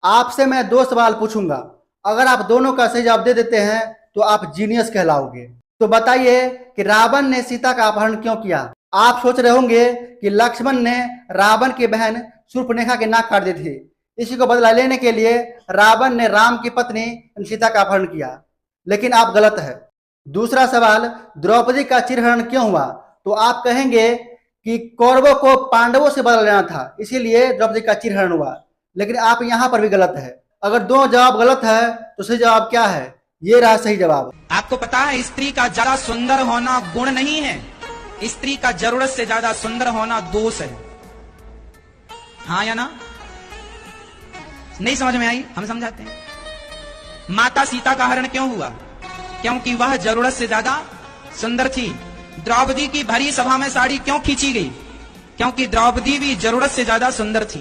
आपसे मैं दो सवाल पूछूंगा। अगर आप दोनों का सही जवाब दे देते हैं तो आप जीनियस कहलाओगे। तो बताइए कि रावण ने सीता का अपहरण क्यों किया। आप सोच रहे होंगे कि लक्ष्मण ने रावण की बहन शूर्पणखा की नाक काट दी थी। इसी को बदला लेने के लिए रावण ने राम की पत्नी सीता का अपहरण किया, लेकिन आप गलत है। दूसरा सवाल, द्रौपदी का चिरहरण क्यों हुआ। तो आप कहेंगे कि कौरवों को पांडवों से बदला लेना था, इसीलिए द्रौपदी का चिरहरण हुआ, लेकिन आप यहां पर भी गलत है। अगर दो जवाब गलत है तो सही जवाब क्या है, ये रहा सही जवाब। आपको पता है स्त्री का ज्यादा सुंदर होना गुण नहीं है, स्त्री का जरूरत से ज्यादा सुंदर होना दोष है। हाँ या ना? नहीं समझ में आई? हम समझाते हैं। माता सीता का हरण क्यों हुआ? क्योंकि वह जरूरत से ज्यादा सुंदर थी। द्रौपदी की भरी सभा में साड़ी क्यों खींची गई? क्योंकि द्रौपदी भी जरूरत से ज्यादा सुंदर थी।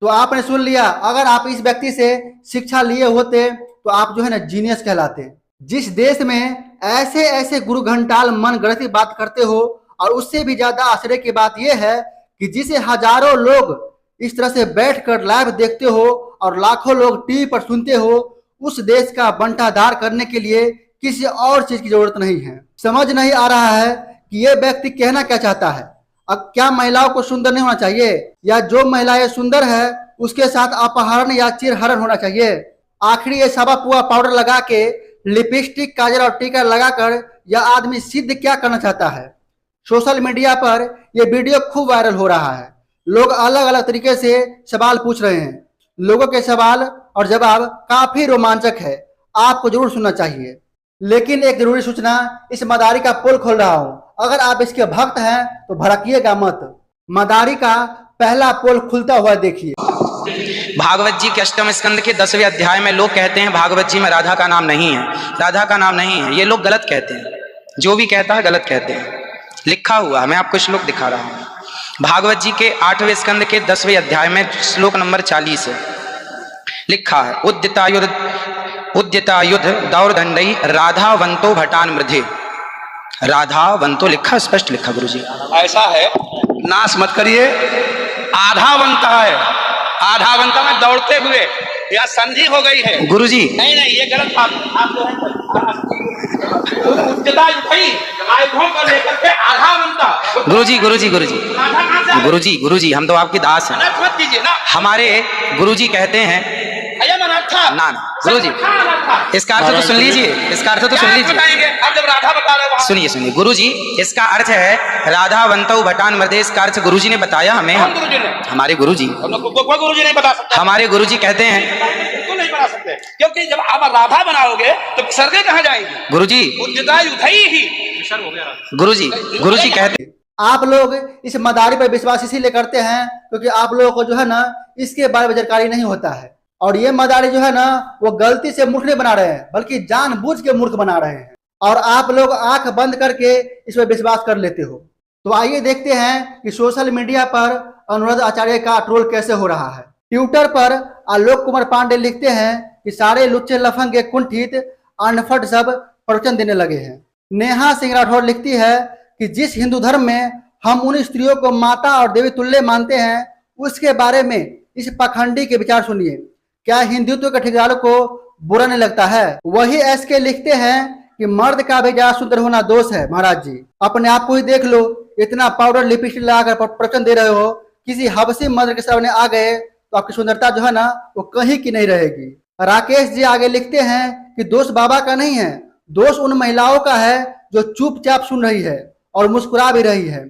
तो आपने सुन लिया। अगर आप इस व्यक्ति से शिक्षा लिए होते तो आप जो है ना जीनियस कहलाते। जिस देश में ऐसे ऐसे गुरु घंटाल मन गढ़ंती बात करते हो, और उससे भी ज्यादा आश्चर्य की बात यह है कि जिसे हजारों लोग इस तरह से बैठकर लाइव देखते हो और लाखों लोग टीवी पर सुनते हो, उस देश का बंटाधार करने के लिए किसी और चीज की जरूरत नहीं है। समझ नहीं आ रहा है कि ये व्यक्ति कहना क्या चाहता है। अब क्या महिलाओं को सुंदर नहीं होना चाहिए, या जो महिलाएं सुंदर है उसके साथ अपहरण या चिरहरण होना चाहिए? आखिर ये सबा पुआ पाउडर लगा के, लिपस्टिक, काजल और टीका लगाकर यह आदमी सिद्ध क्या करना चाहता है? सोशल मीडिया पर यह वीडियो खूब वायरल हो रहा है। लोग अलग अलग तरीके से सवाल पूछ रहे हैं। लोगों के सवाल और जवाब काफी रोमांचक है, आपको जरूर सुनना चाहिए। लेकिन एक जरूरी सूचना, इस मदारी का पोल खोल रहा हूं। अगर आप इसके भक्त हैं तो भड़किएगा मत। मदारी का पहला पोल खुलता हुआ देखिए। भागवत जी के अष्टम स्कंद के 10वें अध्याय में लोग कहते हैं भागवत जी में राधा का नाम नहीं है, राधा का नाम नहीं है। ये लोग गलत कहते हैं, जो भी कहता है गलत कहते हैं। लिखा हुआ मैं आपको श्लोक दिखा रहा हूं। भागवत जी के 8वें स्कंद के 10वें अध्याय में श्लोक नंबर 40 है। लिखा है, उद्यता युद्ध दौरदंडई राधावंतो भटान मृधे। राधावंतो लिखा, स्पष्ट लिखा गुरुजी। ऐसा है, नाश मत करिए। आधावंत है, आधावंत में दौड़ते हुए, या संधि हो गई है गुरुजी। नहीं नहीं, ये गलत बात। आप जो है उच्चता उठाई आयुधों को लेकर के आधावंत। गुरुजी गुरुजी गुरुजी गुरुजी गुरुजी, हम तो आपके दास हैं। मत कीजिए ना। हमारे गुरुजी कहते हैं ना गुरुजी, इसका अर्थ तो सुन लीजिए, इसका अर्थ तो सुन लीजिए। अब जब राधा बता रहे हो, सुनिए सुनिए गुरुजी, इसका अर्थ है राधावंतो भटान मृधे। इसका अर्थ गुरुजी ने बताया हमें। हमारे गुरुजी, कोई गुरुजी नहीं बता सकता। हमारे गुरुजी कहते हैं बिल्कुल नहीं बता सकते, क्योंकि जब आप राधा बनाओगे तो सर्गे कहाँ जाएगी? गुरुजी। उद्यता उठाई ही गुरुजी, गुरुजी कहते, आप लोग इस मदारी पर विश्वास इसीलिए करते हैं क्योंकि आप लोगों को जो है ना इसके बारे में जानकारी नहीं होता है। और ये मदारी जो है ना वो गलती से मूर्ख नहीं बना रहे हैं, बल्कि जानबूझ के मूर्ख बना रहे हैं, और आप लोग आंख बंद करके इस पर विश्वास कर लेते हो। तो आइए देखते हैं कि सोशल मीडिया पर अनुराध आचार्य का ट्रोल कैसे हो रहा है। ट्विटर पर आलोक कुमार पांडे लिखते हैं कि सारे लुच्चे लफंगे कुंठित अनफट सब प्रवचन देने लगे हैं। नेहा सिंह राठौर लिखती है कि जिस हिंदू धर्म में हम उन स्त्रियों को माता और देवी तुल्य मानते हैं, उसके बारे में इस पाखंडी के विचार सुनिए। क्या हिंदुत्व के ठेकेदारों को बुरा नहीं लगता है? वही एसके लिखते हैं कि मर्द का भी ज्यादा सुंदर होना दोष है। महाराज जी, अपने आप को ही देख लो, इतना पाउडर लिपस्टिक लगाकर प्रवचन दे रहे हो, किसी हबसी मर्द के सामने आ गए तो आपकी सुंदरता जो है ना वो कहीं की नहीं रहेगी। राकेश जी आगे लिखते हैं कि दोष बाबा का नहीं है, दोष उन महिलाओं का है जो चुपचाप सुन रही है और मुस्कुरा भी रही है।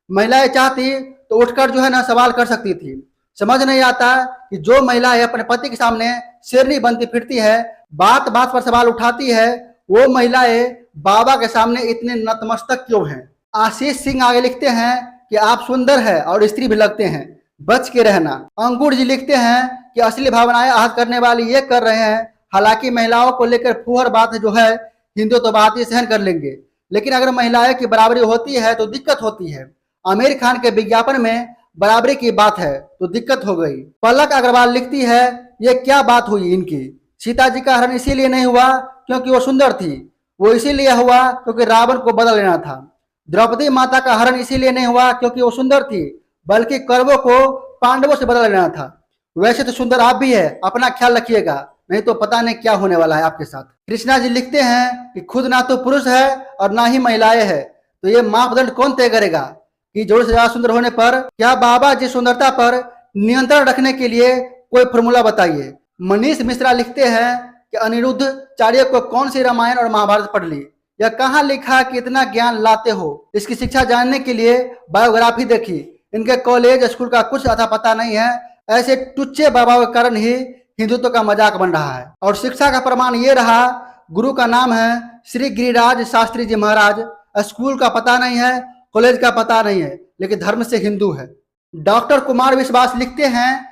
महिलाएं चाहती तो उठकर जो है ना सवाल कर सकती थी। समझ नहीं आता कि जो महिलाएं अपने पति के सामने शेरनी बनती फिरती है, बात बात पर सवाल उठाती है, वो महिलाएं बाबा के सामने इतने नतमस्तक क्यों हैं? आशीष सिंह आगे लिखते हैं कि आप सुंदर है और स्त्री भी लगते हैं, बच के रहना। अंकुर जी लिखते हैं कि असली भावनाएं आहत करने वाली ये कर रहे हैं। हालांकि महिलाओं को लेकर फुहर बात जो है हिंदू तो बात ही सहन कर लेंगे, लेकिन अगर महिलाएं की बराबरी होती है तो दिक्कत होती है। आमिर खान के विज्ञापन में बराबरी की बात है तो दिक्कत हो गई। पलक अग्रवाल लिखती है, ये क्या बात हुई इनकी? सीता जी का हरण इसीलिए नहीं हुआ क्योंकि वो सुंदर थी, वो इसीलिए हुआ क्योंकि रावण को बदल लेना था। द्रौपदी माता का हरण इसीलिए नहीं हुआ क्योंकि वो सुंदर थी, बल्कि कौरवों को पांडवों से बदल लेना था। वैसे तो सुंदर आप भी है, अपना ख्याल रखिएगा, नहीं तो पता नहीं क्या होने वाला है आपके साथ। कृष्णा जी लिखते हैं कि खुद ना तो पुरुष है और ना ही महिलाएं है, तो ये मापदंड कौन तय करेगा कि जरूरत से ज्यादा सुंदर होने पर? क्या बाबा जी सुंदरता पर नियंत्रण रखने के लिए कोई फॉर्मूला बताइए। मनीष मिश्रा लिखते हैं कि अनिरुद्ध चार्य को कौन सी रामायण और महाभारत पढ़ ली, या कहाँ लिखा कि इतना ज्ञान लाते हो? इसकी शिक्षा जानने के लिए बायोग्राफी देखी। इनके कॉलेज स्कूल का कुछ अता पता नहीं है। ऐसे टुच्चे बाबाओं के कारण ही हिंदुत्व का मजाक बन रहा है। और शिक्षा का प्रमाण ये रहा, गुरु का नाम है श्री गिरिराज शास्त्री जी महाराज, स्कूल का पता नहीं है, कॉलेज का पता नहीं है, लेकिन धर्म से हिंदू है। डॉक्टर कुमार विश्वास लिखते हैं,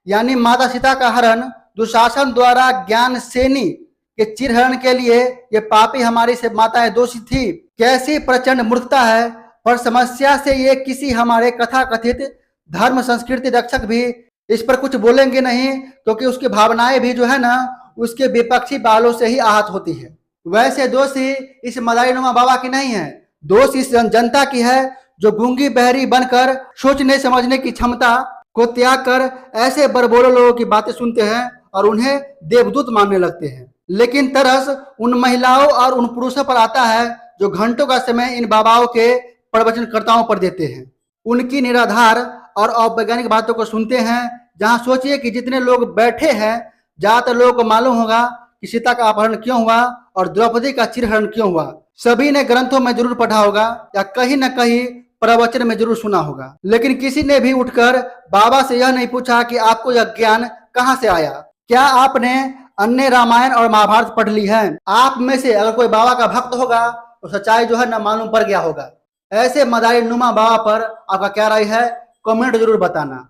यानी माता सीता का हरण दुशासन द्वारा ज्ञान सेनी के चिरहरण के लिए ये पापी हमारी से माताएं दोषी थी। कैसी प्रचंड मूर्खता है, पर समस्या से ये किसी हमारे कथा कथित धर्म संस्कृति रक्षक भी इस पर कुछ बोलेंगे नहीं, क्योंकि उसकी भावनाएं भी जो है ना उसके विपक्षी बालों से ही आहत होती है। वैसे दोषी इस मदारीनुमा बाबा की नहीं है, दोष इस जनता की है जो गूंगी बहरी बनकर सोचने समझने की क्षमता को त्याग कर ऐसे बरबोलो लोगों की बातें सुनते हैं और उन्हें देवदूत मानने लगते हैं। लेकिन तरस उन महिलाओं और उन पुरुषों पर आता है जो घंटों का समय इन बाबाओं के प्रवचनकर्ताओं पर देते हैं, उनकी निराधार और अवैज्ञानिक बातों को सुनते हैं। जहां सोचिए कि जितने लोग बैठे हैं, ज्यादातर लोगों को मालूम होगा कि सीता का अपहरण क्यों हुआ और द्रौपदी का चिरहरण क्यों हुआ। सभी ने ग्रंथों में जरूर पढ़ा होगा या कहीं न कहीं प्रवचन में जरूर सुना होगा, लेकिन किसी ने भी उठकर बाबा से यह नहीं पूछा कि आपको यह ज्ञान कहां से आया। क्या आपने अन्य रामायण और महाभारत पढ़ ली है? आप में से अगर कोई बाबा का भक्त होगा तो सच्चाई जो है ना मालूम पड़ गया होगा। ऐसे मदारी नुमा बाबा पर आपका क्या राय है, कमेंट जरूर बताना।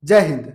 जय हिंद।